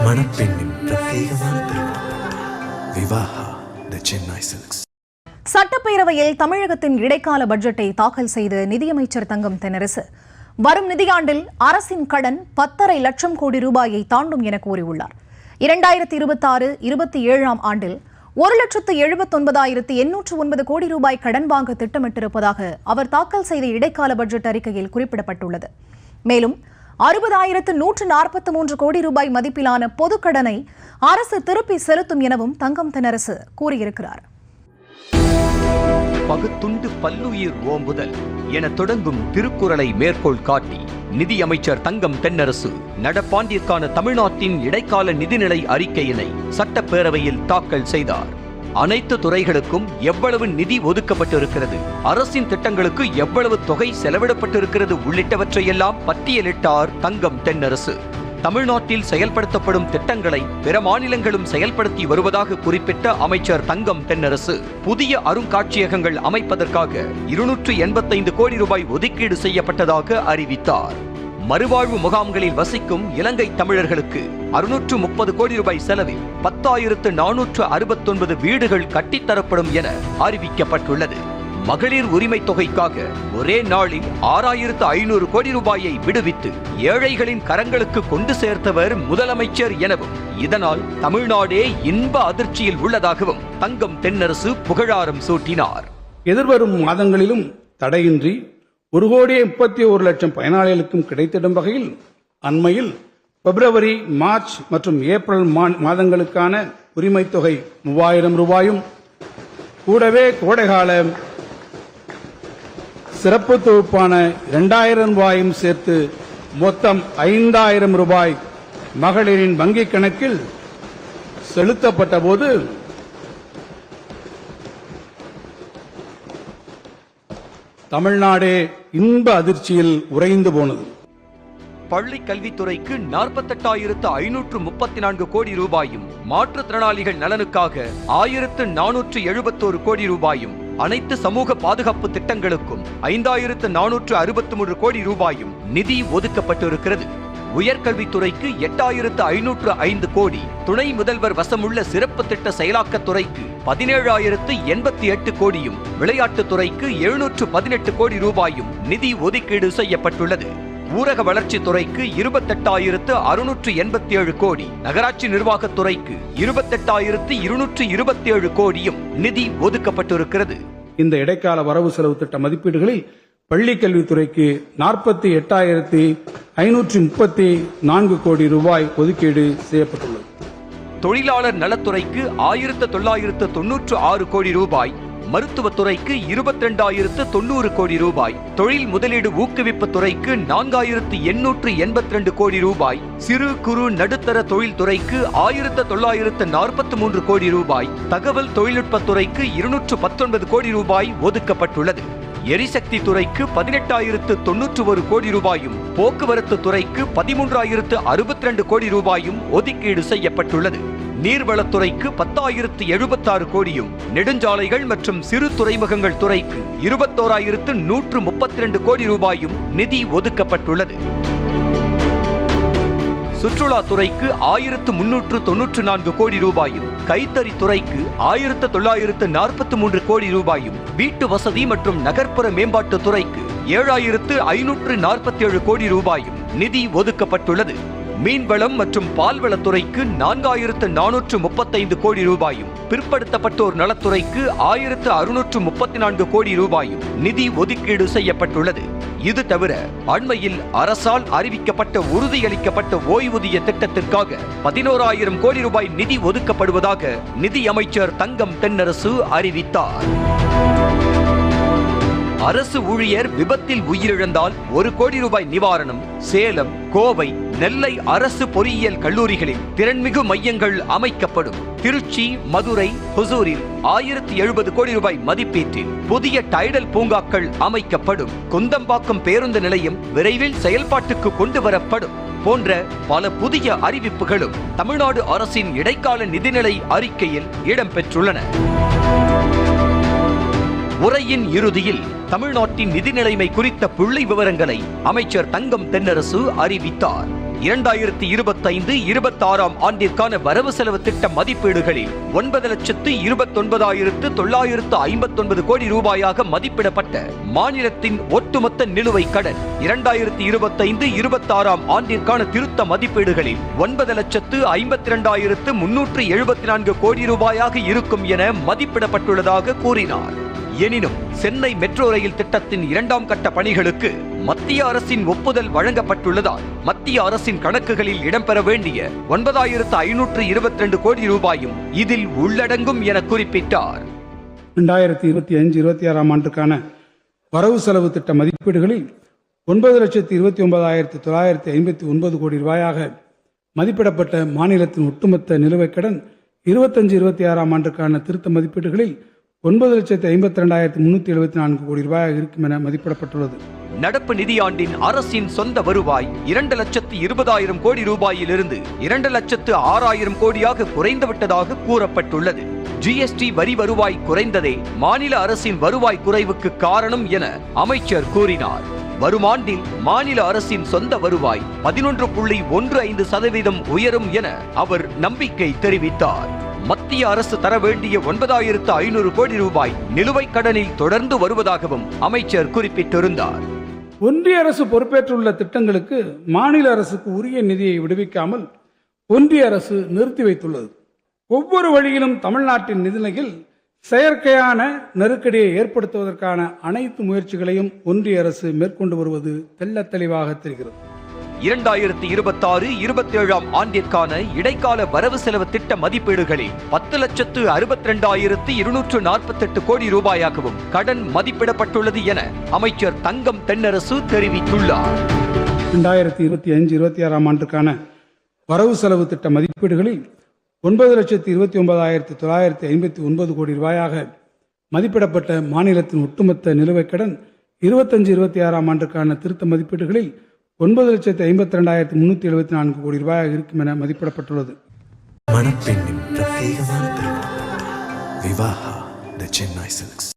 மணப்பெண்ணின் பிரத்யேகமான திருமணம் விவாஹா தி சென்னை சில்க்ஸ். சட்டப்பேரவையில் தமிழகத்தின் இடைக்கால பட்ஜெட்டை தாக்கல் செய்த நிதியமைச்சர் தங்கம் தென்னரசு வரும் நிதியாண்டில் அரசின் கடன் 10.5 லட்சம் கோடி ரூபாயை தாண்டும் என கூறியுள்ளார். 2026-27 ஆண்டில் 1,79,809 கோடி ரூபாய் கடன் வாங்க திட்டமிட்டிருப்பதாக அவர் தாக்கல் செய்த இடைக்கால பட்ஜெட் அறிக்கையில் குறிப்பிடப்பட்டுள்ளது. மேலும் 60,143 கோடி ரூபாய் மதிப்பிலான பொதுக்கடனை அரசு திருப்பி செலுத்தும் எனவும் தங்கம் தென்னரசு கூறியிருக்கிறார். பகுத்துண்டு பல்லுயிர் ஓம்புதல் என தொடங்கும் திருக்குறளை மேற்கோள் காட்டி நிதியமைச்சர் தங்கம் தென்னரசு நடப்பாண்டிற்கான தமிழ்நாட்டின் இடைக்கால நிதிநிலை அறிக்கையினை சட்டப்பேரவையில் தாக்கல் செய்தார். அனைத்து துறைகளுக்கும் எவ்வளவு நிதி ஒதுக்கப்பட்டிருக்கிறது, அரசின் திட்டங்களுக்கு எவ்வளவு தொகை செலவிடப்பட்டிருக்கிறது உள்ளிட்டவற்றையெல்லாம் பட்டியலிட்டார் தங்கம் தென்னரசு. தமிழ்நாட்டில் செயல்படுத்தப்படும் திட்டங்களை பிற மாநிலங்களும் செயல்படுத்தி வருவதாக குறிப்பிட்ட அமைச்சர் தங்கம் தென்னரசு புதிய அருங்காட்சியகங்கள் அமைப்பதற்காக 285 கோடி ரூபாய் ஒதுக்கீடு செய்யப்பட்டதாக அறிவித்தார். மறுவாழ்வு முகாம்களில் வசிக்கும் இலங்கை தமிழர்களுக்கு 630 கோடி ரூபாய் செலவில் 10,469 வீடுகள் கட்டித்தரப்படும் என அறிவிக்கப்பட்டுள்ளது. மகளிர் உரிமை தொகைக்காக ஒரே நாளில் 6,500 கோடி ரூபாயை விடுவித்து ஏழைகளின் கரங்களுக்கு கொண்டு சேர்த்தவர் முதலமைச்சர் எனவும் இதனால் தமிழ்நாடே இன்ப அதிர்ச்சியில் உள்ளதாகவும் தங்கம் தென்னரசு புகழாரம் சூட்டினார். எதிர்வரும் மாதங்களிலும் தடையின்றி 1,31,00,000 பயனாளிகளுக்கும் கிடைத்திடும் வகையில் அண்மையில் பிப்ரவரி, மார்ச் மற்றும் ஏப்ரல் மாதங்களுக்கான உரிமை தொகை 3,000 ரூபாயும் கூடவே கோடைகால சிறப்பு தொகுப்பான 2,000 ரூபாயும் சேர்த்து மொத்தம் 5,000 ரூபாய் மகளிரின் வங்கிக் கணக்கில் செலுத்தப்பட்ட போது தமிழ்நாடே இன்ப அதிர்ச்சியில் உறைந்து போனது. பள்ளி கல்வித்துறைக்கு 48,534 கோடி ரூபாயும், மாற்றுத்திறனாளிகள் நலனுக்காக 1,471 கோடி ரூபாயும், அனைத்து சமூக பாதுகாப்பு திட்டங்களுக்கும் 5,463 கோடி ரூபாயும் நிதி ஒதுக்கப்பட்டிருக்கிறது. உயர்கல்வித்துறைக்கு 8,505 கோடி, துணை முதல்வர் வசமுள்ள சிறப்பு திட்ட செயலாக்கத்துறைக்கு 17,088 கோடியும், விளையாட்டுத்துறைக்கு 718 கோடி ரூபாயும் நிதி ஒதுக்கீடு செய்யப்பட்டுள்ளது. ஊரக வளர்ச்சி துறைக்கு 28,687 கோடி, நகராட்சி நிர்வாகத்துறைக்கு 28,227 கோடியும் நிதி ஒதுக்கப்பட்டிருக்கிறது. இந்த இடைக்கால வரவு செலவு திட்ட மதிப்பீடுகளில் பள்ளி கல்வித்துறைக்கு 48,534 கோடி ரூபாய் ஒதுக்கீடு செய்யப்பட்டுள்ளது. தொழிலாளர் நலத்துறைக்கு 1,996 கோடி ரூபாய், மருத்துவத்துறைக்கு 22,090 கோடி ரூபாய், தொழில் முதலீடு ஊக்குவிப்பு துறைக்கு 4,882 கோடி ரூபாய், சிறு குறு நடுத்தர தொழில் துறைக்கு 1,943 கோடி ரூபாய், தகவல் தொழில்நுட்பத்துறைக்கு 219 கோடி ரூபாய் ஒதுக்கப்பட்டுள்ளது. எரிசக்தி துறைக்கு 18,091 கோடி ரூபாயும், போக்குவரத்து துறைக்கு 13,062 கோடி ரூபாயும் ஒதுக்கீடு செய்யப்பட்டுள்ளது. நீர்வளத்துறைக்கு 10,076 கோடியும், நெடுஞ்சாலைகள் மற்றும் சிறு துறைமுகங்கள் துறைக்கு 21,132 கோடி ரூபாயும் நிதி ஒதுக்கப்பட்டுள்ளது. சுற்றுலாத்துறைக்கு 1,394 கோடி ரூபாயும், கைத்தறி துறைக்கு 1,943 கோடி ரூபாயும், வீட்டு வசதி மற்றும் நகர்ப்புற மேம்பாட்டு துறைக்கு 7,547 கோடி ரூபாயும் நிதி ஒதுக்கப்பட்டுள்ளது. மீன்வளம் மற்றும் பால்வளத்துறைக்கு 4,435 கோடி ரூபாயும், பிற்படுத்தப்பட்டோர் நலத்துறைக்கு 1,634 கோடி ரூபாயும் நிதி ஒதுக்கீடு செய்யப்பட்டுள்ளது. இது தவிர அண்மையில் அரசால் அறிவிக்கப்பட்ட உறுதியளிக்கப்பட்ட ஓய்வூதிய திட்டத்திற்காக 11,000 கோடி ரூபாய் நிதி ஒதுக்கப்படுவதாக நிதி அமைச்சர் தங்கம் தென்னரசு அறிவித்தார். அரசு ஊழியர் விபத்தில் உயிரிழந்தால் 1 கோடி ரூபாய் நிவாரணம் சேலம், கோவை, நெல்லை அரசு பொறியியல் கல்லூரிகளில் திறன்மிகு மையங்கள் அமைக்கப்படும். திருச்சி, மதுரை, ஹொசூரில் 1,070 கோடி ரூபாய் மதிப்பீட்டில் புதிய டைடல் பூங்காக்கள் அமைக்கப்படும். குந்தம்பாக்கம் பேருந்து நிலையம் விரைவில் செயல்பாட்டுக்கு கொண்டு வரப்படும் போன்ற பல புதிய அறிவிப்புகளும் தமிழ்நாடு அரசின் இடைக்கால நிதிநிலை அறிக்கையில் இடம்பெற்றுள்ளன. உரையின் இறுதியில் தமிழ்நாட்டின் நிதி நிலைமை குறித்த புள்ளி விவரங்களை அமைச்சர் தங்கம் தென்னரசு அறிவித்தார். 2025-26 ஆண்டிற்கான வரவு செலவு திட்ட மதிப்பீடுகளில் 9,29,959 கோடி ரூபாயாக மதிப்பிடப்பட்ட மாநிலத்தின் ஒட்டுமொத்த நிலுவைக் கடன் 2025-26 ஆண்டிற்கான திருத்த மதிப்பீடுகளில் 9,52,374 கோடி ரூபாயாக இருக்கும் என மதிப்பிடப்பட்டுள்ளதாக கூறினார். எனினும் சென்னை மெட்ரோ ரயில் திட்டத்தின் 2ஆம் கட்ட பணிகளுக்கு மத்திய அரசின் ஒப்புதல் வழங்கப்பட்டுள்ளதால் மத்திய அரசின் கணக்குகளில் இடம்பெற வேண்டிய 9,522 கோடி ரூபாயும் இதில் உள்ளடங்கும் என குறிப்பிட்டார். 2025-26 ஆண்டுக்கான வரவு செலவு திட்ட மதிப்பீடுகளில் 9,29,959 கோடி ரூபாயாக மதிப்பிடப்பட்ட மாநிலத்தின் ஒட்டுமொத்த நிலுவைக் கடன் 25-26 ஆண்டுக்கான திருத்த மதிப்பீடுகளில் 9,52,374 கோடி ரூபாயாக இருக்கும் என மதிப்பிடப்பட்டுள்ளது. நடப்பு நிதியாண்டின் அரசின் சொந்த வருவாய் 2,20,000 கோடி ரூபாயிலிருந்து 2,06,000 கோடியாக குறைந்துவிட்டதாக கூறப்பட்டுள்ளது. ஜிஎஸ்டி வரி வருவாய் குறைந்ததே மாநில அரசின் வருவாய் குறைவுக்கு காரணம் என அமைச்சர் கூறினார். வரும் ஆண்டில் மாநில அரசின் சொந்த வருவாய் 11.15% உயரும் என அவர் நம்பிக்கை தெரிவித்தார். மத்திய அரசு தர வேண்டிய 9,500 கோடி ரூபாய் நிலுவைக் கடனில் தொடர்ந்து வருவதாகவும் அமைச்சர் குறிப்பிட்டிருந்தார். ஒன்றிய அரசு பொறுப்பேற்றுள்ள திட்டங்களுக்கு மாநில அரசுக்கு உரிய நிதியை விடுவிக்காமல் ஒன்றிய அரசு நிறுத்தி வைத்துள்ளது. ஒவ்வொரு வழியிலும் தமிழ்நாட்டின் நிதிநிலையில் செயற்கையான நெருக்கடியை ஏற்படுத்துவதற்கான அனைத்து முயற்சிகளையும் ஒன்றிய அரசு மேற்கொண்டு வருவது தெள்ளத் தெளிவாக தெரிகிறது. 2026-27 ஆண்டிற்கான இடைக்கால வரவு செலவு திட்ட மதிப்பீடுகளில் 10,62,248 கோடி ரூபாயாகவும் கடன் மதிப்பிடப்பட்டுள்ளது என அமைச்சர் தங்கம் தென்னரசு தெரிவித்துள்ளார். 2025-26 ஆண்டுக்கான வரவு செலவு திட்ட மதிப்பீடுகளில் 9,29,959 கோடி ரூபாயாக மதிப்பிடப்பட்ட மாநிலத்தின் ஒட்டுமொத்த நிலுவைக் கடன் 25-26 ஆண்டுக்கான திருத்த மதிப்பீடுகளில் 9,52,374 கோடி ரூபாயாக இருக்கும் என மதிப்பிடப்பட்டுள்ளது. மணப்பெண்ணின் பிரத்யேகமான திருமணம் விவாஹா தி சென்னை சில்க்ஸ்.